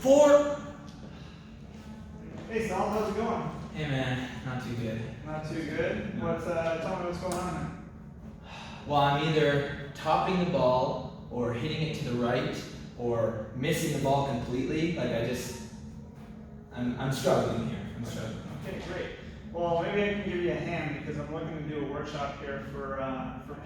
4. Hey Sal, how's it going? Hey man, not too good. Not too good? No. Tell me what's going on Well, I'm either topping the ball or hitting it to the right or missing the ball completely. I'm struggling here. I'm struggling. there. Okay, great. Well, maybe I can give you a hand because I'm looking to do a workshop here for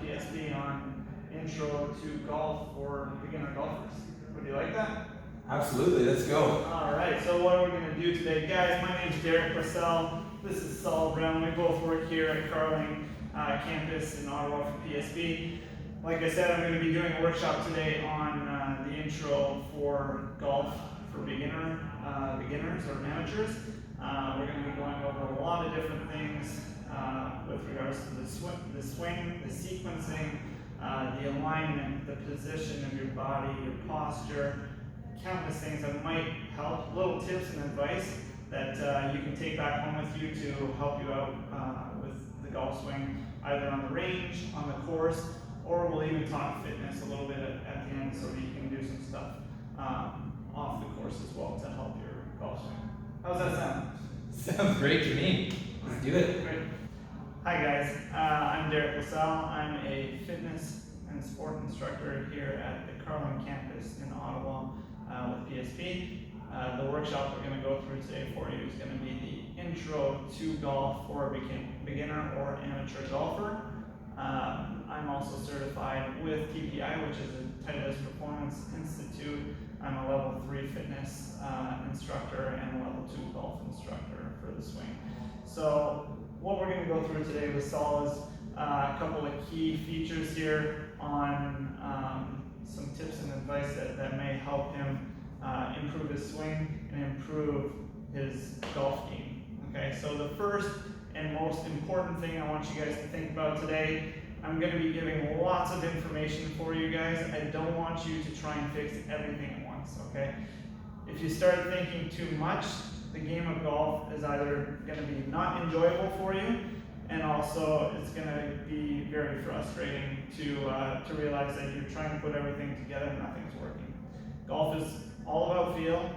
PSP on intro to golf for beginner golfers. Would you like that? Absolutely, let's go. Alright, so what are we going to do today? Guys, my name's Derek Purcell. This is Saul Brown. We both work here at Carling campus in Ottawa for PSP. Like I said, I'm going to be doing a workshop today on the intro for golf for beginners or amateurs. We're going to be going over a lot of different things with regards to the swing, the sequencing, the alignment, the position of your body, your posture, countless things that might help, little tips and advice that you can take back home with you to help you out with the golf swing, either on the range, on the course, or we'll even talk fitness a little bit at the end so you can do some stuff off the course as well to help your golf swing. How's that sound? Sounds great to me. Let's do it. Great. Hi guys, I'm Derek LaSalle. I'm a fitness and sport instructor here at the Carling campus in Ottawa with PSP. The workshop we're going to go through today for you is going to be the intro to golf for a beginner or amateur golfer. I'm also certified with TPI, which is a Titleist Performance Institute. I'm a level 3 fitness instructor and a level 2 golf instructor for the swing. So what we're going to go through today with Saul is a couple of key features here on some tips and advice that may help him improve his swing and improve his golf game. Okay, so the first and most important thing I want you guys to think about today, I'm going to be giving lots of information for you guys. I don't want you to try and fix everything at once, okay? If you start thinking too much, the game of golf is either going to be not enjoyable for you, and also it's going to be very frustrating to realize that you're trying to put everything together and nothing's working. Golf is all about feel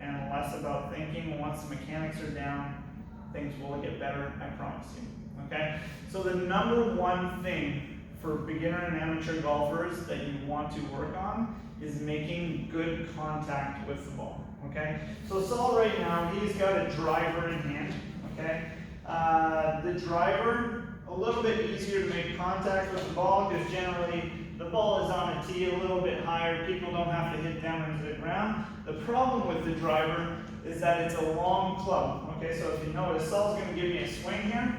and less about thinking. Once the mechanics are down, things will get better, I promise you. Okay? So the number one thing for beginner and amateur golfers that you want to work on is making good contact with the ball. Okay? So Saul right now, he's got a driver in hand. Okay? The driver, a little bit easier to make contact with the ball because generally the ball is on a tee a little bit higher. People don't have to hit down into the ground. The problem with the driver is that it's a long club. Okay, so if you notice, Saul's going to give me a swing here.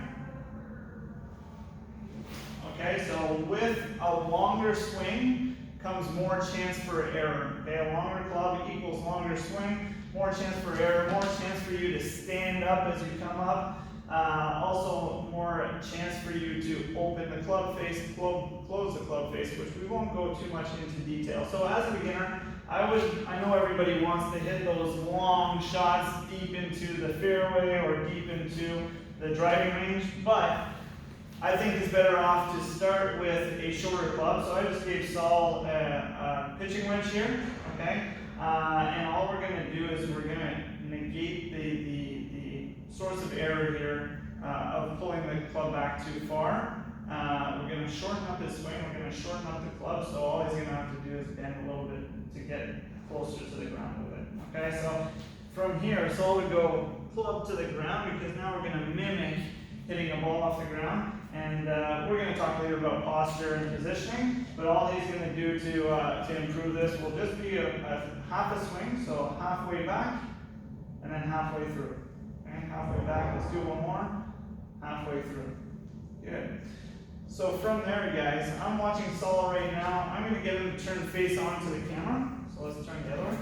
Okay, so with a longer swing comes more chance for error. Okay, a longer club equals longer swing, more chance for error, more chance for you to stand up as you come up. Also more chance for you to open the club face, close the club face, which we won't go too much into detail. So as a beginner, I know everybody wants to hit those long shots deep into the fairway or deep into the driving range, but I think it's better off to start with a shorter club. So I just gave Saul a pitching wedge here, okay? And all we're going to do is we're going to negate the source of error here of pulling the club back too far. We're going to shorten up his swing, we're going to shorten up the club, so all he's going to have to do is bend a little bit to get closer to the ground with it. Okay, so from here, Saul would go club to the ground because now we're going to mimic hitting a ball off the ground. And we're going to talk later about posture and positioning, but all he's going to do to improve this will just be a half a swing, so halfway back and then halfway through. Okay, halfway back, let's do one more, halfway through. Good. So from there, guys, I'm watching Saul right now. I'm going to get him to turn face on to the camera, so let's turn the other way.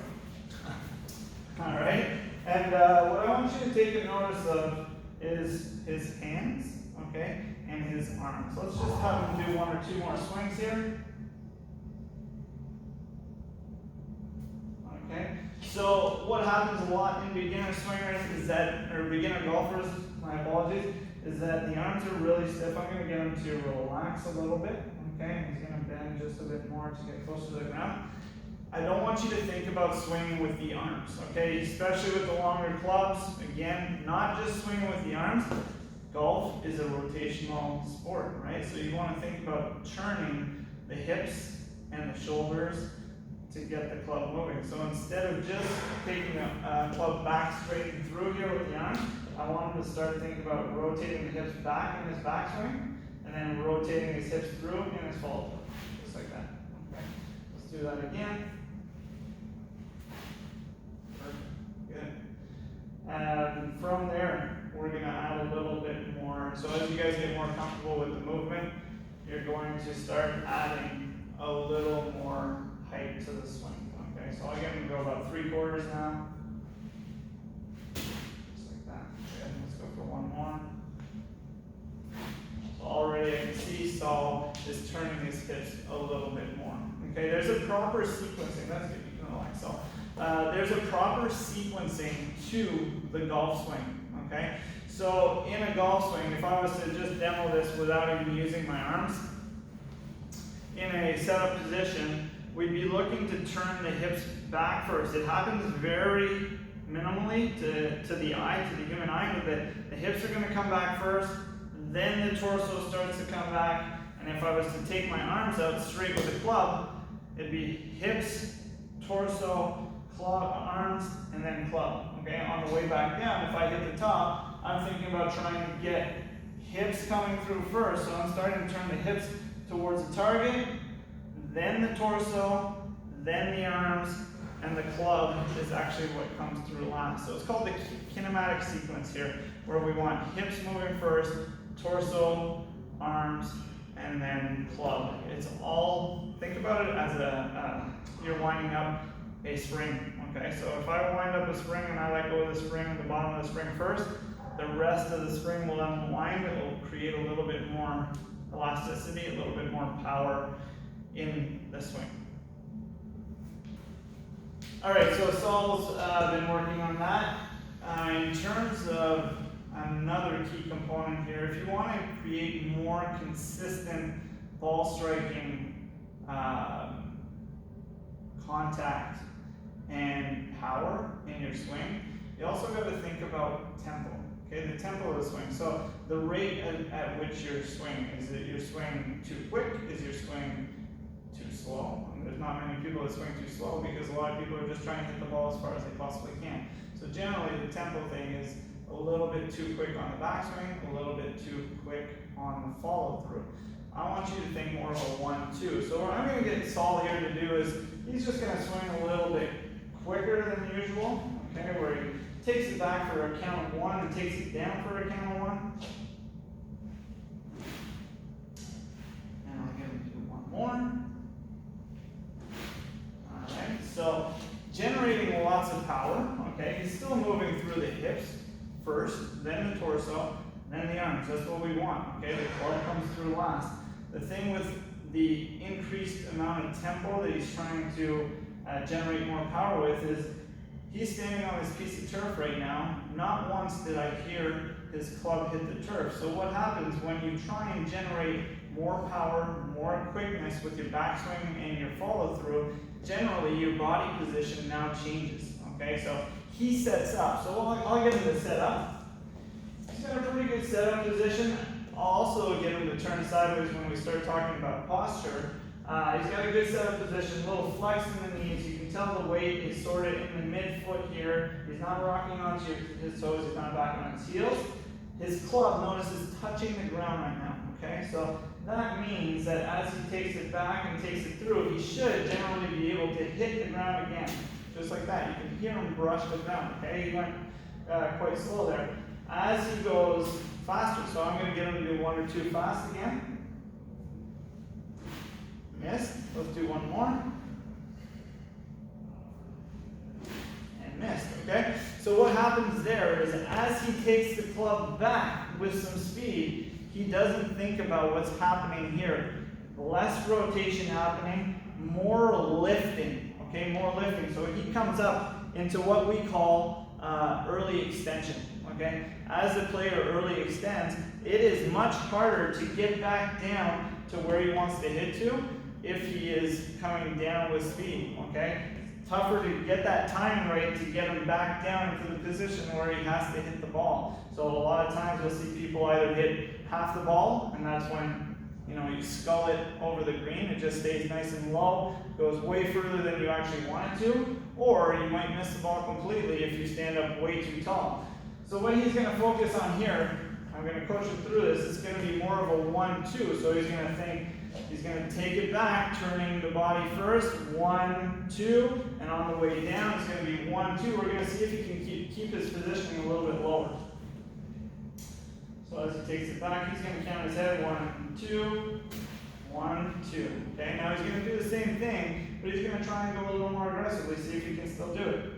All right, and what I want you to take a notice of is his hands, okay, and his arms. So let's just have him do one or two more swings here. Okay, so what happens a lot in beginner swingers is that, or beginner golfers, my apologies, is that the arms are really stiff. I'm going to get him to relax a little bit, okay, and he's going to bend just a bit more to get closer to the ground. I don't want you to think about swinging with the arms, okay? Especially with the longer clubs. Again, not just swinging with the arms. Golf is a rotational sport, right? So you want to think about turning the hips and the shoulders to get the club moving. So instead of just taking a club back straight and through here with the arms, I want him to start thinking about rotating the hips back in his backswing, and then rotating his hips through in his follow through, just like that. Okay, let's do that again. Perfect, good. And from there, we're going to add a little bit more. So as you guys get more comfortable with the movement, you're going to start adding a little more height to the swing. Okay, so I'm going to go about 3/4 now. Just like that. Okay, let's go for one more. So already I can see Saul is turning his hips a little bit more. Okay, there's a proper sequencing. That's good. You can like Saul. There's a proper sequencing to the golf swing. Okay, so in a golf swing, if I was to just demo this without even using my arms, in a setup position, we'd be looking to turn the hips back first. It happens very minimally to the eye, to the human eye, but the hips are going to come back first, then the torso starts to come back, and if I was to take my arms out straight with a club, it'd be hips, torso, club, arms, and then club. Okay, on the way back down, if I hit the top, I'm thinking about trying to get hips coming through first, so I'm starting to turn the hips towards the target, then the torso, then the arms, and the club is actually what comes through last. So it's called the kinematic sequence here, where we want hips moving first, torso, arms, and then club. It's all, think about it as you're winding up a spring, okay? So if I wind up a spring and I let go of the spring at the bottom of the spring first, the rest of the spring will unwind. It will create a little bit more elasticity, a little bit more power in the swing. All right, so Saul's been working on that. In terms of another key component here, if you want to create more consistent ball striking contact and power in your swing, you also got to think about tempo. Okay, the tempo of the swing. So the rate at which you're swinging. Is it your swing too quick? Is your swing too slow? And there's not many people that swing too slow because a lot of people are just trying to hit the ball as far as they possibly can. So generally the tempo thing is a little bit too quick on the backswing, a little bit too quick on the follow through. I want you to think more of a 1-2. So what I'm going to get Saul here to do is he's just going to swing a little bit quicker than usual. Okay, where he takes it back for a count of 1 and takes it down for a count of 1. And I'll get him to do one more. Alright, so generating lots of power. Okay, he's still moving through the hips first, then the torso, then the arms. That's what we want. Okay, the club comes through last. The thing with the increased amount of tempo that he's trying to generate more power with is he's standing on this piece of turf right now. Not once did I hear his club hit the turf. So what happens when you try and generate more power, more quickness with your backswing and your follow through, generally your body position now changes. Okay, so he sets up. So I'll get him to set up. He's got a pretty good setup position. I'll also get him to turn sideways when we start talking about posture. He's got a good setup position, a little flex in the knees. You can tell the weight is sort of in the mid-foot here. He's not rocking onto his toes, he's not back on his heels. His club, notice, is touching the ground right now, okay? So that means that as he takes it back and takes it through, he should generally be able to hit the ground again. Just like that, you can hear him brush the ground, okay? He went quite slow there. As he goes faster, so I'm going to get him to do 1 or 2 fast again. Missed. Let's do one more. And missed, okay? So what happens there is as he takes the club back with some speed, he doesn't think about what's happening here. Less rotation happening, more lifting, okay? More lifting. So he comes up into what we call early extension, okay? As the player early extends, it is much harder to get back down to where he wants to hit to if he is coming down with speed, okay? Tougher to get that timing right to get him back down into the position where he has to hit the ball. So a lot of times you'll see people either hit half the ball, and that's when you scull it over the green, it just stays nice and low, goes way further than you actually want it to, or you might miss the ball completely if you stand up way too tall. So what he's going to focus on here, I'm going to coach him through this, it's going to be more of a 1-2. So he's going to think, he's going to take it back, turning the body first, 1-2, and on the way down it's going to be 1-2. We're going to see if he can keep his positioning a little bit lower. So as he takes it back, he's going to count his head, 1-2, 1-2. Okay, now he's going to do the same thing, but he's going to try and go a little more aggressively, see if he can still do it.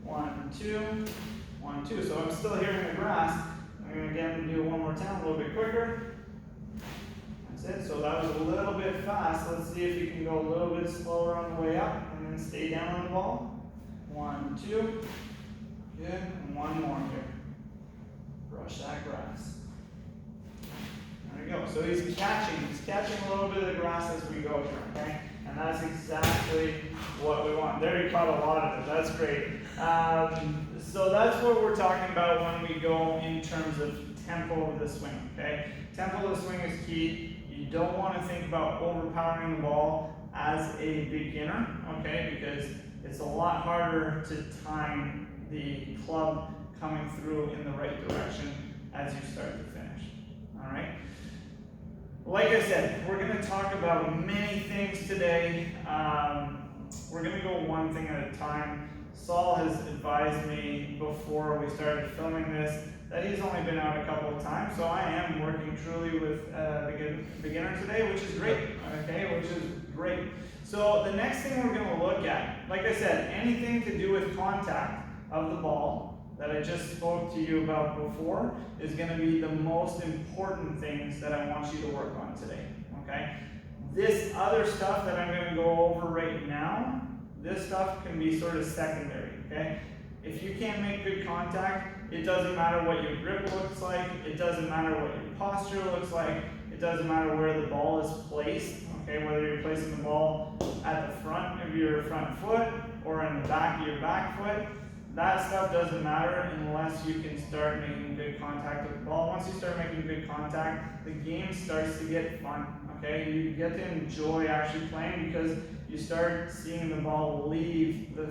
1-2, 1-2. So I'm still hearing the grass. I'm going to again do it one more time, a little bit quicker. That's it. So that was a little bit fast. Let's see if you can go a little bit slower on the way up and then stay down on the ball. 1-2. Good. And one more here. Brush that grass. There we go. So he's catching a little bit of the grass as we go here, okay? And that's exactly what we want. There you caught a lot of it. That's great. So that's what we're talking about when we go in terms of tempo of the swing, okay? Tempo of the swing is key. You don't want to think about overpowering the ball as a beginner, okay? Because it's a lot harder to time the club coming through in the right direction as you start to finish, all right? Like I said, we're going to talk about many things today. We're going to go one thing at a time. Saul has advised me before we started filming this that he's only been out a couple of times, so I am working truly with beginner today, which is great, okay, which is great. So the next thing we're going to look at, like I said, anything to do with contact of the ball that I just spoke to you about before is going to be the most important things that I want you to work on today, okay? This other stuff that I'm going to go over right now, this stuff can be sort of secondary, okay? If you can't make good contact, it doesn't matter what your grip looks like, it doesn't matter what your posture looks like, it doesn't matter where the ball is placed, okay? Whether you're placing the ball at the front of your front foot or in the back of your back foot, that stuff doesn't matter unless you can start making good contact with the ball. Once you start making good contact, the game starts to get fun, okay? You get to enjoy actually playing because you start seeing the ball leave the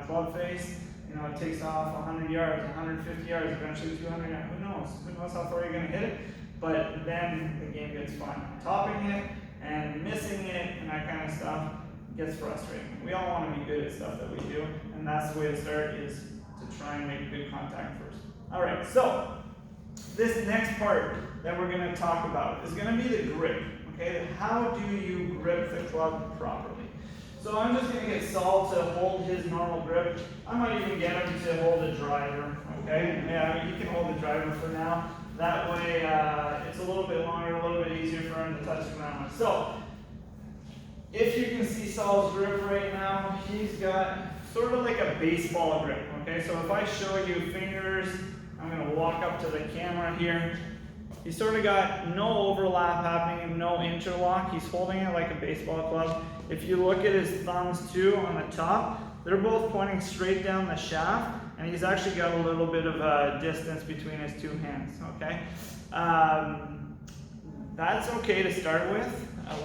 club face. It takes off 100 yards, 150 yards, eventually 200 yards. Who knows? Who knows how far you're going to hit it? But then the game gets fun. Topping it and missing it and that kind of stuff gets frustrating. We all want to be good at stuff that we do, and that's the way to start is to try and make good contact first. All right, so this next part that we're going to talk about is going to be the grip, okay? How do you grip the club properly? So I'm just going to get Saul to hold his normal grip. I might even get him to hold the driver, okay? Yeah, you can hold the driver for now. That way it's a little bit longer, a little bit easier for him to touch the ground. So if you can see Saul's grip right now, he's got sort of like a baseball grip, okay? So if I show you fingers, I'm going to walk up to the camera here. He's sort of got no overlap happening, no interlock. He's holding it like a baseball club. If you look at his thumbs too on the top, they're both pointing straight down the shaft, and he's actually got a little bit of a distance between his two hands, okay? That's okay to start with.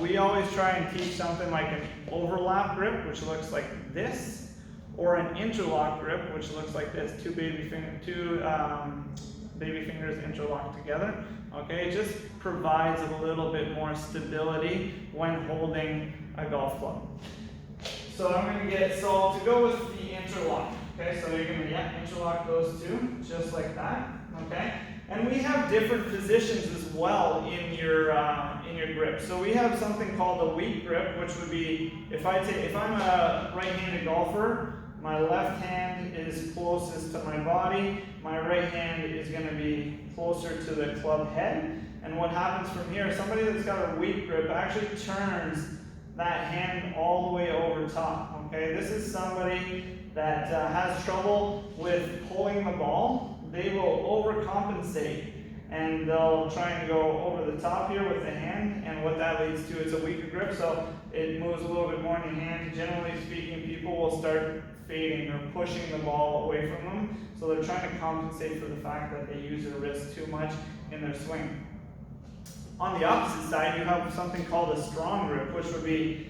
We always try and teach something like an overlap grip, which looks like this, or an interlock grip, which looks like this, two baby fingers interlocked together. Okay, it just provides a little bit more stability when holding a golf club. So I'm going to get Saul to go with the interlock. Okay, so you're going to interlock those two, just like that. Okay, and we have different positions as well in your grip. So we have something called a weak grip, which would be if I'm a right-handed golfer, my left hand is closest to my body, my right hand is going to be closer to the club head. And what happens from here, somebody that's got a weak grip actually turns that hand all the way over top. Okay, this is somebody that has trouble with pulling the ball. They will overcompensate and they'll try and go over the top here with the hand, and what that leads to is a weaker grip. So it moves a little bit more in your hand. Generally speaking, people will start fading or pushing the ball away from them. So they're trying to compensate for the fact that they use their wrist too much in their swing. On the opposite side, you have something called a strong grip, which would be,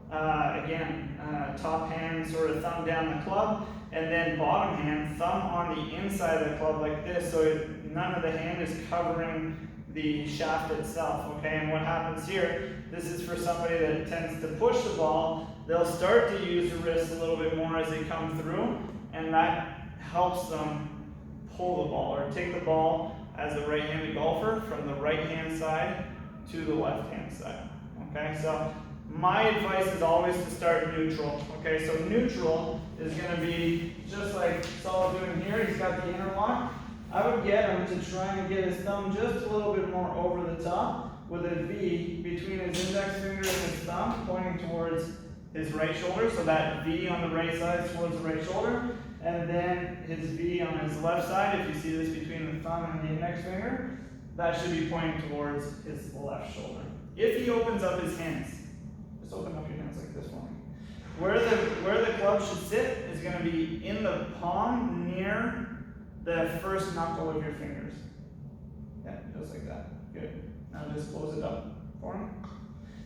top hand, sort of thumb down the club, and then bottom hand, thumb on the inside of the club like this, so none of the hand is covering the shaft itself, okay? And what happens here, this is for somebody that tends to push the ball, they'll start to use the wrist a little bit more as they come through, and that helps them pull the ball, or take the ball as a right-handed golfer from the right-hand side to the left-hand side, okay? So my advice is always to start neutral, okay? So neutral is going to be just like Saul doing here. He's got the interlock. I would get him to try and get his thumb just a little bit more over the top with a V between his index finger and his thumb pointing towards his right shoulder. So that V on the right side is towards the right shoulder. And then his V on his left side, if you see this between the thumb and the index finger, that should be pointing towards his left shoulder. If he opens up his hands, just open up your hands like this for me. Where the club should sit is going to be in the palm near the first knuckle of your fingers. Yeah, just like that. Good. Now just close it up for him.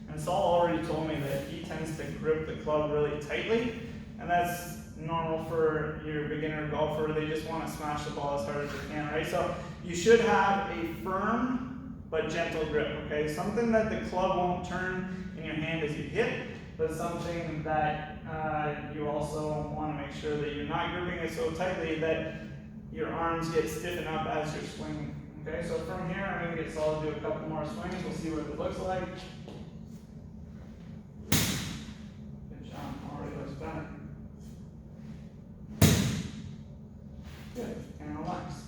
And Saul already told me that he tends to grip the club really tightly, and that's normal for your beginner golfer. They just want to smash the ball as hard as they can, right? So you should have a firm but gentle grip, okay? Something that the club won't turn in your hand as you hit, but something that you also want to make sure that you're not gripping it so tightly that your arms get stiffened up as you're swinging. Okay, so from here I'm going to get Saul to do a couple more swings. We'll see what it looks like. Good job, already looks better. Good, and relax.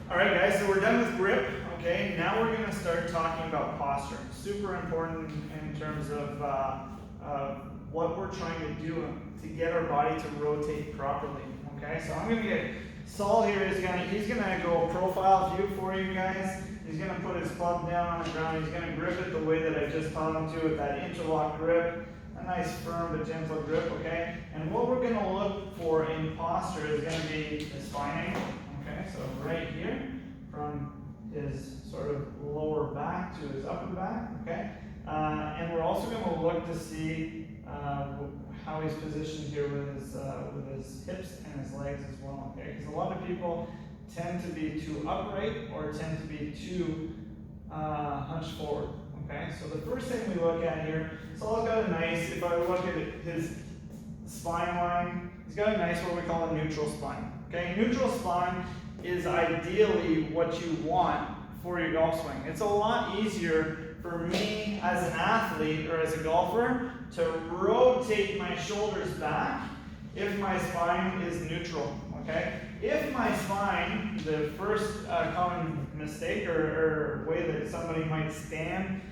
Alright guys, so we're done with grip. Okay, now we're going to start talking about posture. Super important in terms of what we're trying to do to get our body to rotate properly. Okay, so I'm going to get Saul here. He's gonna go profile view for you guys. He's gonna put his club down on the ground. He's gonna grip it the way that I just taught him to, with that interlock grip, a nice firm but gentle grip. Okay, and what we're gonna look for in posture is gonna be the spine angle. Okay, so right here from his sort of lower back to his upper back. Okay, and we're also gonna look to see how he's positioned here with his hips and his legs as well, okay? Because a lot of people tend to be too upright or tend to be too hunched forward, okay? So the first thing we look at here, Saul's got a nice, if I look at his spine line, he's got a nice what we call a neutral spine, okay? Neutral spine is ideally what you want for your golf swing. It's a lot easier for me as an athlete or as a golfer to rotate my shoulders back if my spine is neutral, okay? If my spine, the first common mistake or way that somebody might stand,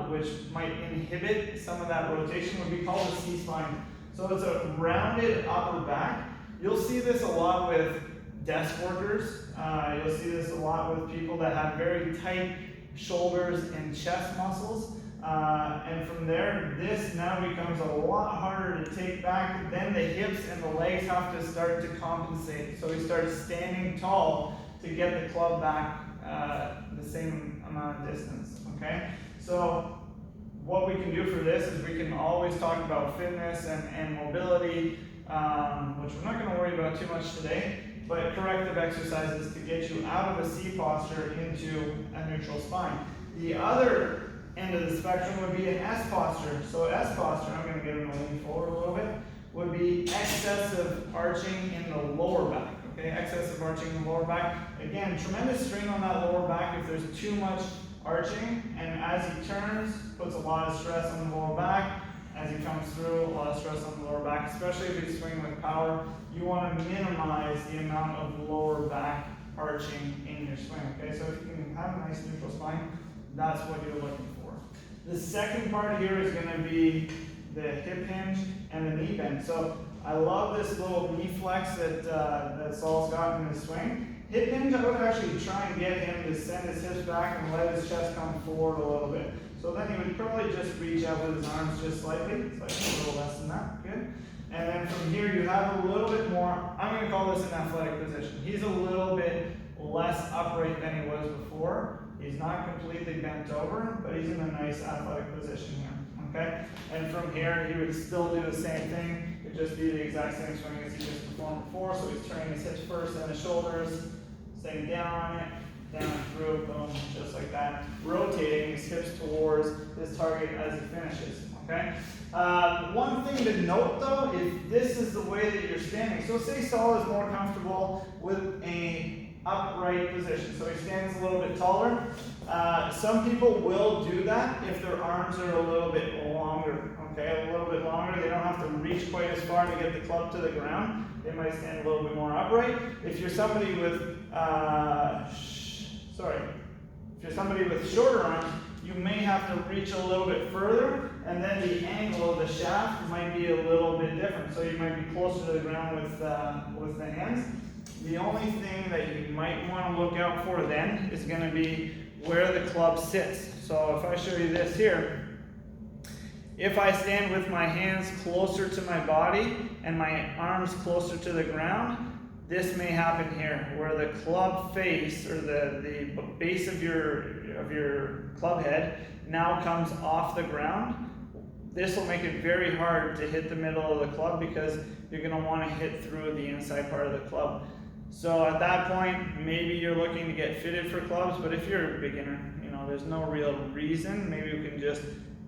which might inhibit some of that rotation, would be called a C-spine. So it's a rounded upper back. You'll see this a lot with desk workers. You'll see this a lot with people that have very tight shoulders and chest muscles. And from there, this now becomes a lot harder to take back. Then the hips and the legs have to start to compensate. So we start standing tall to get the club back the same amount of distance, okay? So what we can do for this is we can always talk about fitness and mobility, which we're not going to worry about too much today, but corrective exercises to get you out of a C posture into a neutral spine. The other end of the spectrum would be an S posture. So S posture, I'm going to get him to lean forward a little bit, would be excessive arching in the lower back. Okay, excessive arching in the lower back. Again, tremendous strain on that lower back if there's too much arching, and as he turns, puts a lot of stress on the lower back. As he comes through, a lot of stress on the lower back, especially if he's swinging with power. You want to minimize the amount of lower back arching in your swing. Okay, so if you can have a nice neutral spine, that's what you're looking for. The second part here is going to be the hip hinge and the knee bend. So I love this little knee flex that Saul's got in his swing. Hip hinge, I would actually try and get him to send his hips back and let his chest come forward a little bit. So then he would probably just reach out with his arms just slightly, a little less than that, good. And then from here you have a little bit more, I'm going to call this an athletic position. He's a little bit less upright than he was before. He's not completely bent over, but he's in a nice athletic position here, okay? And from here he would still do the same thing. It would just be the exact same swing as he just performed before. So he's turning his hips first and his shoulders, staying down on it, down through, boom, just like that. Rotating his hips towards his target as he finishes, okay? One thing to note though, if this is the way that you're standing, so say Saul is more comfortable with a upright position, so he stands a little bit taller. Some people will do that if their arms are a little bit longer, okay, a little bit longer. They don't have to reach quite as far to get the club to the ground. They might stand a little bit more upright. If you're somebody with, if you're somebody with shorter arms, you may have to reach a little bit further, and then the angle of the shaft might be a little bit different. So you might be closer to the ground with the hands. The only thing that you might want to look out for then is going to be where the club sits. So if I show you this here, if I stand with my hands closer to my body and my arms closer to the ground, this may happen here, where the club face or the base of your club head now comes off the ground. This will make it very hard to hit the middle of the club because you're going to want to hit through the inside part of the club. So at that point, maybe you're looking to get fitted for clubs, but if you're a beginner, there's no real reason. Maybe we can just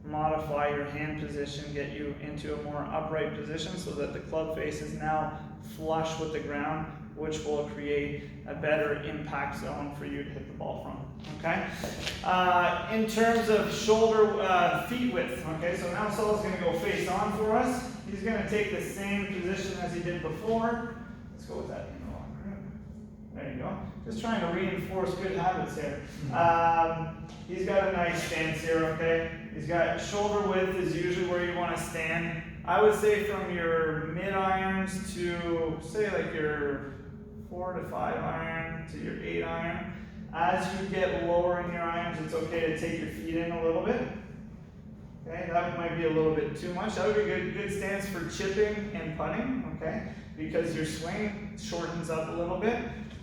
modify your hand position, get you into a more upright position so that the club face is now flush with the ground, which will create a better impact zone for you to hit the ball from, okay? In terms of shoulder, feet width, okay, so now Saul's gonna go face on for us. He's gonna take the same position as he did before. Let's go with that. There you go. Just trying to reinforce good habits here. He's got a nice stance here, okay? He's got shoulder width is usually where you want to stand. I would say from your mid irons to say like your 4 to 5 iron to your 8 iron. As you get lower in your irons, it's okay to take your feet in a little bit. Okay, that might be a little bit too much. That would be a good stance for chipping and putting, okay? Because your swing shortens up a little bit.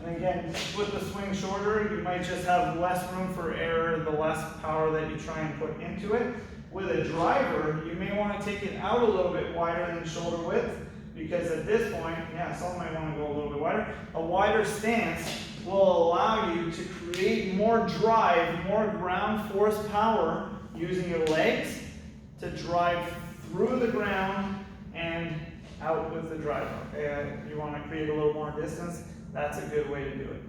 And again, with the swing shorter, you might just have less room for error, the less power that you try and put into it. With a driver, you may want to take it out a little bit wider than shoulder width, because at this point, some might want to go a little bit wider. A wider stance will allow you to create more drive, more ground force power using your legs to drive through the ground and out with the driver. Okay, you want to create a little more distance. That's a good way to do it.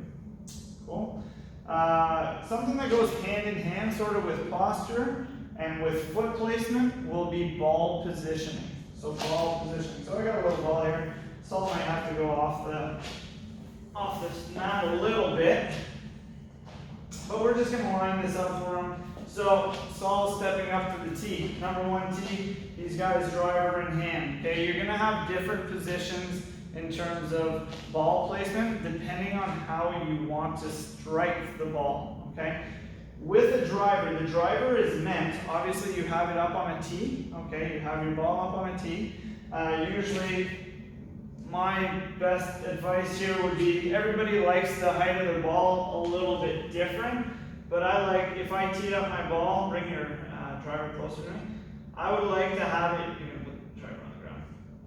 Cool. Something that goes hand in hand sort of with posture and with foot placement will be ball positioning. So ball positioning. So I got a little ball here. Saul might have to go off the mat a little bit. But we're just going to line this up for him. So Saul's stepping up to the tee. Number 1 tee, he's got his driver in hand. Okay, you're going to have different positions in terms of ball placement, depending on how you want to strike the ball, okay? With the driver is meant, obviously you have it up on a tee, okay? You have your ball up on a tee. Usually, my best advice here would be, everybody likes the height of the ball a little bit different, but I like, if I tee up my ball, bring your driver closer to me, I would like to have it,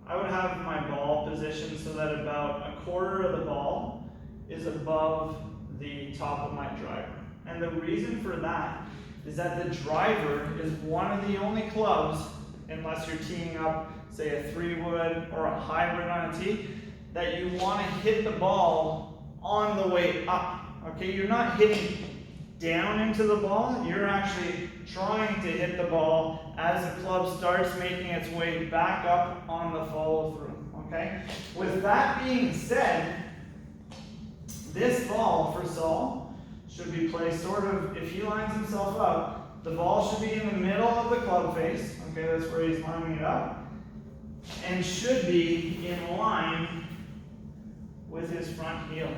I would have my ball positioned so that about a quarter of the ball is above the top of my driver. And the reason for that is that the driver is one of the only clubs, unless you're teeing up, say a 3-wood or a hybrid on a tee, that you want to hit the ball on the way up. Okay, you're not hitting down into the ball, you're actually trying to hit the ball as the club starts making its way back up on the follow through, okay? With that being said, this ball for Saul should be placed sort of, if he lines himself up, the ball should be in the middle of the club face, okay, that's where he's lining it up, and should be in line with his front heel,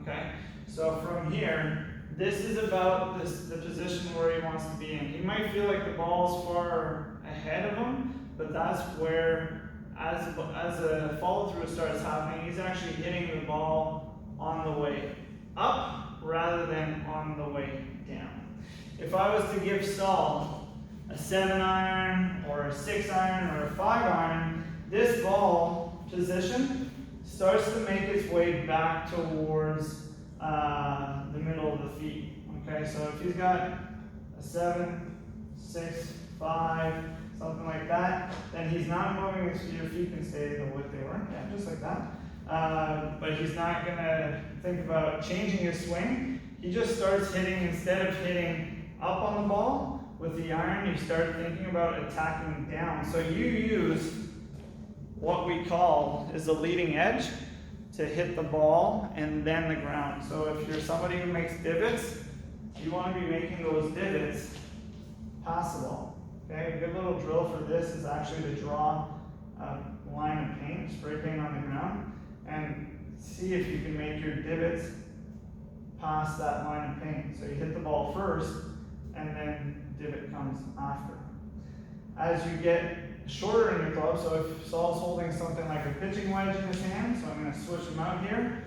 okay? So from here, this is about the position where he wants to be in. He might feel like the ball's far ahead of him, but that's where, as a follow through starts happening, he's actually hitting the ball on the way up rather than on the way down. If I was to give Saul a 7 iron or a 6 iron or a 5 iron, this ball position starts to make its way back towards the middle of the feet. Okay, so if he's got a 7, 6, 5, something like that, then he's not moving his your feet can stay the way they were, yeah, just like that. But he's not gonna think about changing his swing. He just starts hitting, instead of hitting up on the ball with the iron, you start thinking about attacking down. So you use what we call is the leading edge to hit the ball and then the ground. So if you're somebody who makes divots, you want to be making those divots past the ball. Okay, a good little drill for this is actually to draw a line of paint, spray paint on the ground, and see if you can make your divots past that line of paint. So you hit the ball first, and then divot comes after. As you get shorter in your club, so if Saul's holding something like a pitching wedge in his hand, so I'm going to switch him out here.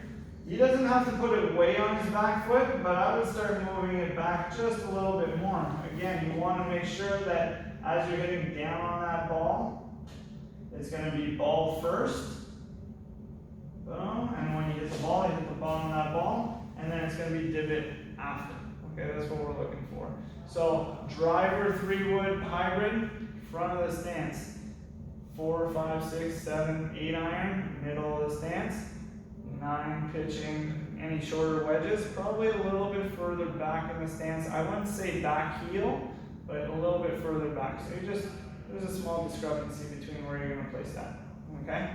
He doesn't have to put it way on his back foot, but I would start moving it back just a little bit more. Again, you want to make sure that as you're hitting down on that ball, it's going to be ball first. Boom, and when you hit the ball, you hit the bottom of that ball, and then it's going to be divot after. Okay, that's what we're looking for. So driver 3-wood hybrid, front of the stance. 4, 5, 6, 7, 8 iron, middle of the stance. 9 pitching, any shorter wedges, probably a little bit further back in the stance. I wouldn't say back heel, but a little bit further back. So there's a small discrepancy between where you're going to place that. Okay.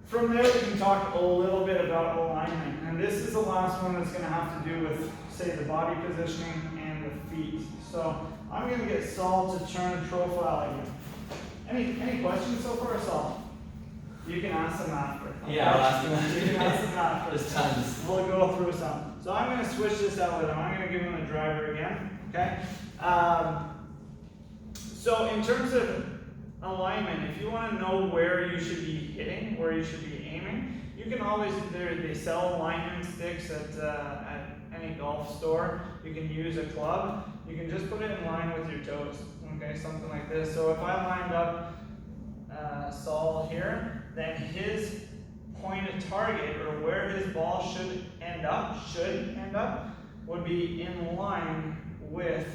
From there, we can talk a little bit about alignment, and this is the last one that's going to have to do with, say, the body positioning and the feet. So I'm going to get Saul to turn profile again. Any questions so far, Saul? You can ask them after. Okay? Yeah, I'll ask them after. You can ask them after. There's tons. We'll go through some. So I'm going to switch this out with him. I'm going to give him the driver again. Okay. So in terms of alignment, if you want to know where you should be hitting, where you should be aiming, you can always, they sell alignment sticks at any golf store. You can use a club. You can just put it in line with your toes. Okay, something like this. So if I lined up Saul here, then his pointed target, or where his ball should end up, would be in line with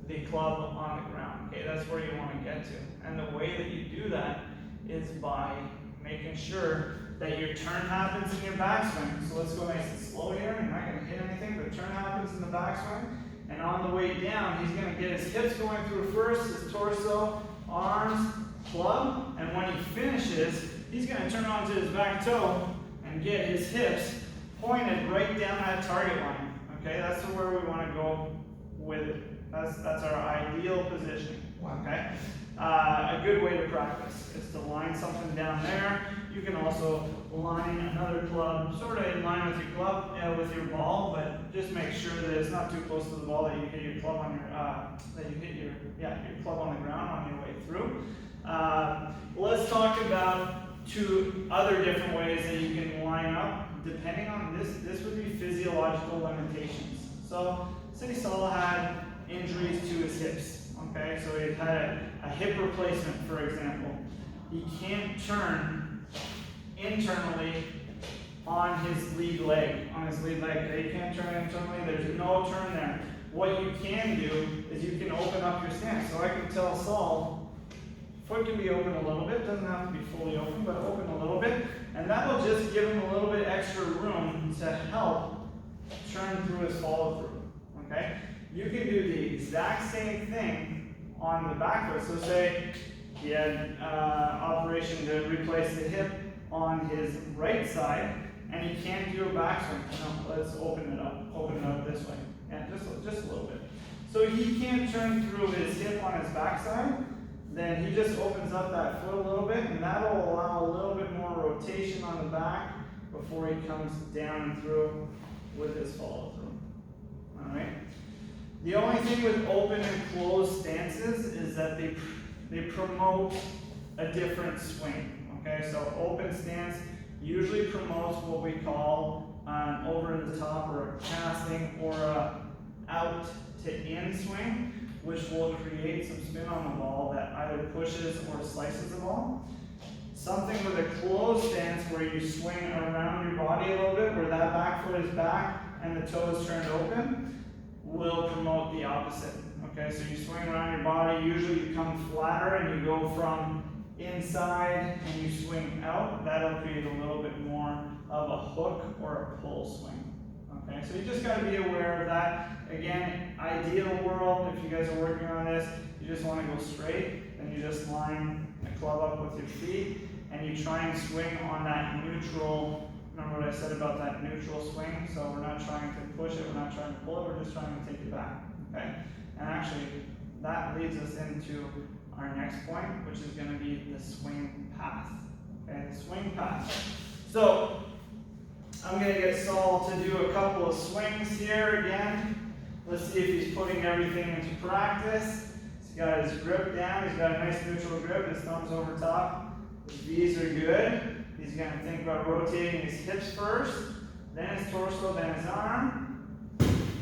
the club on the ground. Okay, that's where you want to get to. And the way that you do that is by making sure that your turn happens in your backswing. So let's go nice and slow here. I'm not going to hit anything, but turn happens in the backswing. And on the way down, he's going to get his hips going through first, his torso, arms, club, and when he finishes, he's going to turn onto his back toe and get his hips pointed right down that target line. Okay, that's where we want to go with it. That's our ideal position. Okay, a good way to practice is to line something down there. You can also line another club sort of in line with your club, with your ball, but just make sure that it's not too close to the ball that you hit your club on your your club on the ground on your way through. Let's talk about 2 other different ways that you can line up depending on this. This would be physiological limitations. So say Saul had injuries to his hips. Okay, so he had a hip replacement, for example. He can't turn internally on his lead leg. He can't turn internally. There's no turn there. What you can do is you can open up your stance. So I can tell Saul, foot can be open a little bit. Doesn't have to be fully open, but open a little bit. And that'll just give him a little bit extra room to help turn through his follow through. Okay? You can do the exact same thing on the back foot. So say he had operation to replace the hip on his right side, and he can't do a backswing. No, let's open it up this way. Yeah, just a little bit. So he can't turn through his hip on his backside, then he just opens up that foot a little bit, and that'll allow a little bit more rotation on the back before he comes down and through with his follow through. Alright? The only thing with open and closed stances is that they promote a different swing. Okay, so open stance usually promotes what we call an over the top or a casting or a out to in swing, which will create some spin on the ball that either pushes or slices the ball. Something with a closed stance where you swing around your body a little bit, where that back foot is back and the toe is turned open, will promote the opposite. Okay, so you swing around your body, usually you come flatter and you go from inside and you swing out. That'll create a little bit more of a hook or a pull swing. Okay, so you just got to be aware of that. Again, ideal world, if you guys are working on this, you just want to go straight, and you just line the club up with your feet, and you try and swing on that neutral. Remember what I said about that neutral swing? So we're not trying to push it, we're not trying to pull it, we're just trying to take it back. Okay, and actually that leads us into our next point, which is going to be the swing path. Okay, the swing path. So I'm going to get Saul to do a couple of swings here again. Let's see if he's putting everything into practice. He's got his grip down. He's got a nice neutral grip. His thumbs over top. His V's are good. He's going to think about rotating his hips first, then his torso, then his arm.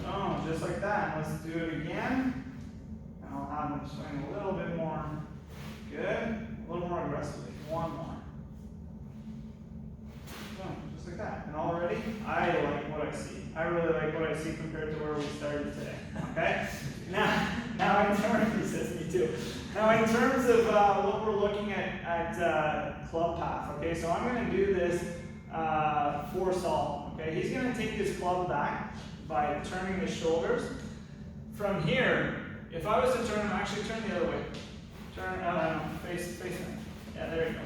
Oh, just like that. Let's do it again. And I'll have him swing a little bit more. Good. A little more aggressively. One more. Just like that. And already, I like what I see. I really like what I see compared to where we started today. Okay? Now in terms, he says me too. Now in terms of what we're looking at club path. Okay, so I'm going to do this for Saul. Okay, he's going to take his club back by turning his shoulders. From here, if I was to turn him, actually turn the other way. Face him. Yeah, there you go.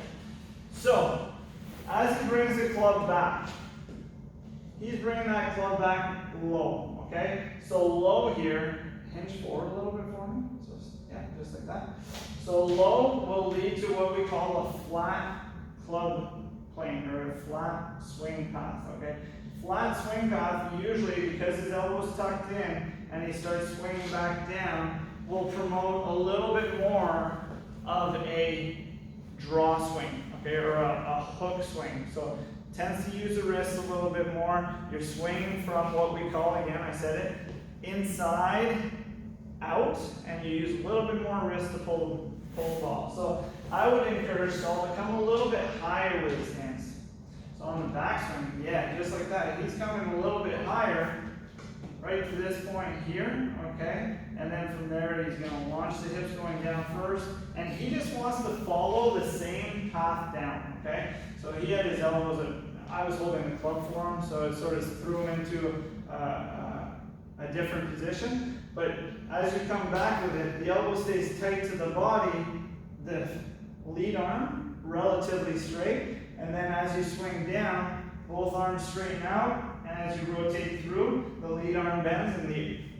So, as he brings the club back, he's bringing that club back low, okay? So low here, hinge forward a little bit for me. So, yeah, just like that. So low will lead to what we call a flat club plane, or a flat swing path, okay? Flat swing path, usually because his elbow's tucked in and he starts swinging back down, will promote a little bit more of a draw swing, okay, or a hook swing. So tends to use the wrist a little bit more. You're swinging from what we call, again, I said it, inside out, and you use a little bit more wrist to pull the ball. So I would encourage Saul to come a little bit higher with his hands. So on the backswing, yeah, just like that. He's coming a little bit higher, right to this point here, okay? And then from there, he's going to launch the hips going down first. And he just wants to follow the same path down, okay? So he had his elbows, I was holding the club for him, so it sort of threw him into a different position. But as you come back with it, the elbow stays tight to the body, the lead arm relatively straight, and then as you swing down, both arms straighten out, and as you rotate through, the lead arm bends and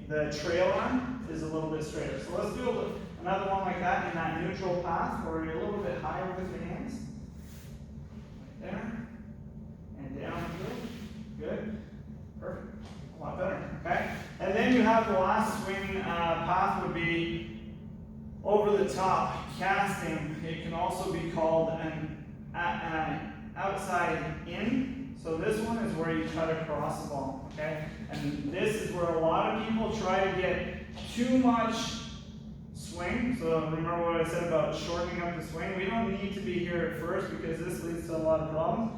the trail arm is a little bit straighter. So let's do another one like that in that neutral path where you're a little bit higher with your hands. Right there. And down through. Good. Perfect. A lot better. Okay? And then you have the last swing path would be over the top, casting. It can also be called an outside in. So this one is where you cut across the ball, okay? And this is where a lot of people try to get too much swing. So remember what I said about shortening up the swing? We don't need to be here at first because this leads to a lot of problems.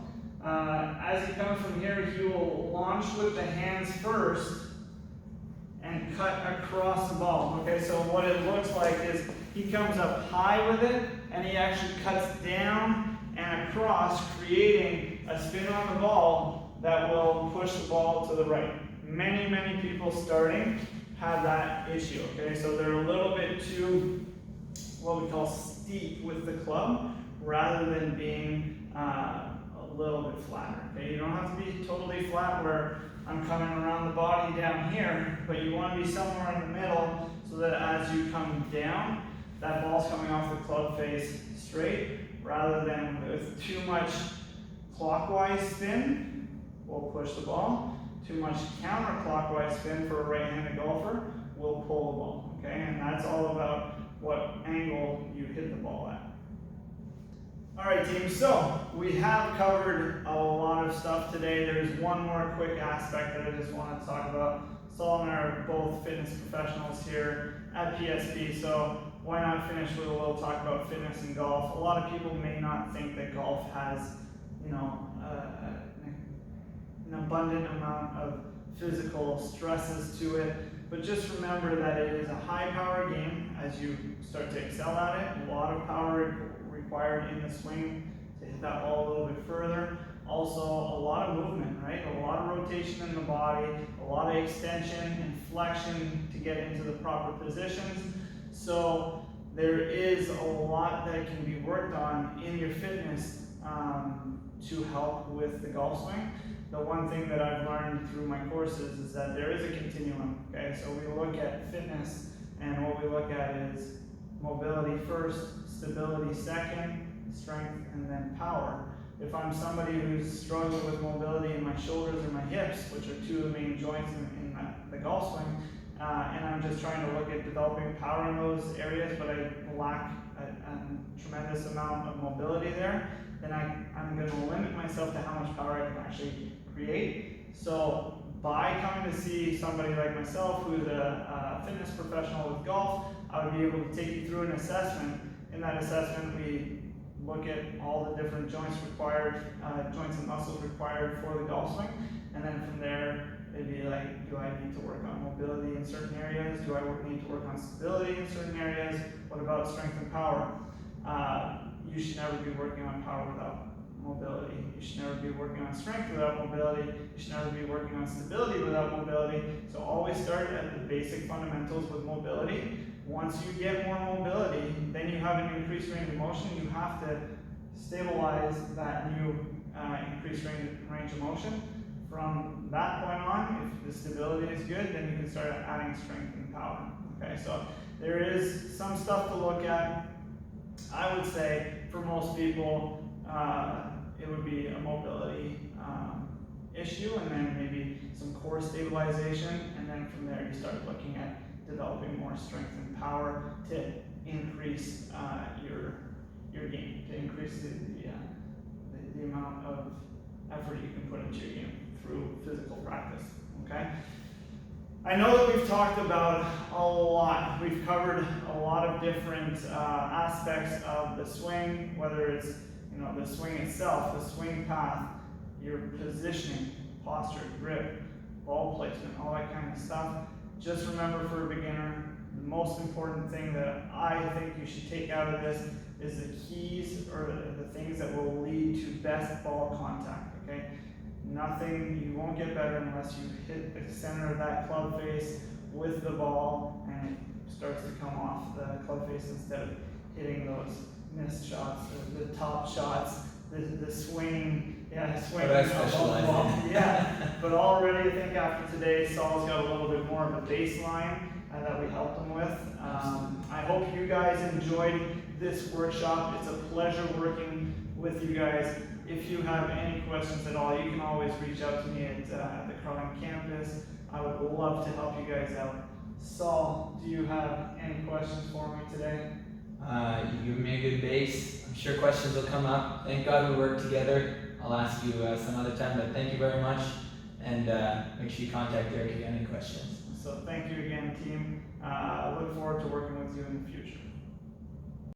As he comes from here, he will launch with the hands first and cut across the ball. Okay, so what it looks like is he comes up high with it and he actually cuts down and across, creating a spin on the ball that will push the ball to the right. Many people starting have that issue, okay? So they're a little bit too, what we call steep with the club, rather than being a little bit flatter, okay? You don't have to be totally flat where I'm coming around the body down here, but you want to be somewhere in the middle so that as you come down, that ball's coming off the club face straight, rather than with too much clockwise spin, we'll push the ball. too much counterclockwise spin for a right-handed golfer will pull the ball, okay? And that's all about what angle you hit the ball at. All right, team, so we have covered a lot of stuff today. There's one more quick aspect that I just want to talk about. Saul and I are both fitness professionals here at PSP, so why not finish with a little talk about fitness and golf? A lot of people may not think that golf has, you know, an abundant amount of physical stresses to it, but just remember that it is a high-power game. As you start to excel at it, a lot of power required in the swing to hit that ball a little bit further. Also, a lot of movement, right? A lot of rotation in the body, a lot of extension and flexion to get into the proper positions. So there is a lot that can be worked on in your fitness to help with the golf swing. The one thing that I've learned through my courses is that there is a continuum, okay? So we look at fitness, and what we look at is mobility first, stability second, strength, and then power. If I'm somebody who's struggling with mobility in my shoulders or my hips, which are two of the main joints in the golf swing, and I'm just trying to look at developing power in those areas, but I lack a tremendous amount of mobility there, then I'm going to limit myself to how much power I can actually create. So by coming to see somebody like myself who's a fitness professional with golf, I would be able to take you through an assessment. In that assessment, we look at all the different joints required, joints and muscles required for the golf swing, and then from there, it'd be like, do I need to work on mobility in certain areas? Do I need to work on stability in certain areas? What about strength and power? You should never be working on power without mobility. You should never be working on strength without mobility. You should never be working on stability without mobility. So always start at the basic fundamentals with mobility. Once you get more mobility, then you have an increased range of motion. You have to stabilize that new increased range of motion. From that point on, if the stability is good, then you can start adding strength and power. Okay, so there is some stuff to look at. I would say for most people, it would be a mobility issue, and then maybe some core stabilization, and then from there you start looking at developing more strength and power to increase your game, to increase the amount of effort you can put into your game through physical practice. Okay. I know that we've talked about a lot. We've covered a lot of different aspects of the swing, whether it's the swing itself, the swing path, your positioning, posture, grip, ball placement, all that kind of stuff. Just remember, for a beginner, the most important thing that I think you should take out of this is the keys, or the things that will lead to best ball contact. Okay. Nothing, you won't get better unless you hit the center of that club face with the ball and it starts to come off the club face instead of hitting those missed shots, the top shots, the swing, swing. But I specialize in. Yeah, but already I think after today, Saul's got a little bit more of a baseline that we helped him with. I hope you guys enjoyed this workshop. It's a pleasure working with you guys. If you have any questions at all, you can always reach out to me at the Carling campus. I would love to help you guys out. Saul, do you have any questions for me today? You give me a good base. I'm sure questions will come up. Thank God we work together. I'll ask you some other time, but thank you very much. And make sure you contact Derek if you have any questions. So thank you again, team. I look forward to working with you in the future.